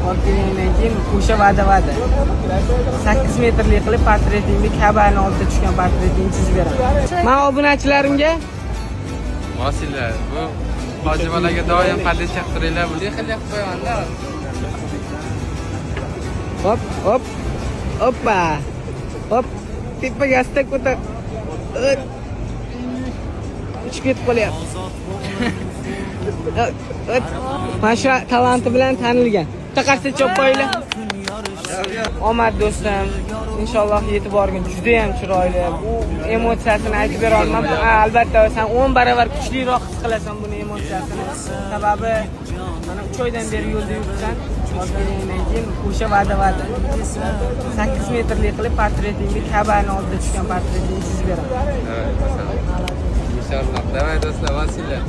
Olib kelgandan keyin o'sha va'da 8 metrli qilib portretingni Ka'bani oldida tushgan portretingni chizib beraman. Men obunachilarimga Vasila, bu hojimalarga doim qanday chaqtiringlar, bu qilib qo'yamanda. hop hop hoppa. Hop tepaga asta ko'tar. Uchib ketib qolyapti. Mana shu talanti bilan tanilgan. Taqarsa chop qo'yinglar. Omad do'stim, inshaalloh yetib borgun. Juda ham chiroyli. Bu emotsiyasini aytib bera olmayman. Albatta sen 10 barobar kuchliroq his qilasan buni emotsiyasini. Sababi mana 3 oydan beri yo'lda yuribsan. Olgandan keyin o'sha va'da 8 metrli qilib portretingni Ka'bani oldida tushgan portretingni chizib beraman. İnşallah. Давай do'stlar, Vasila.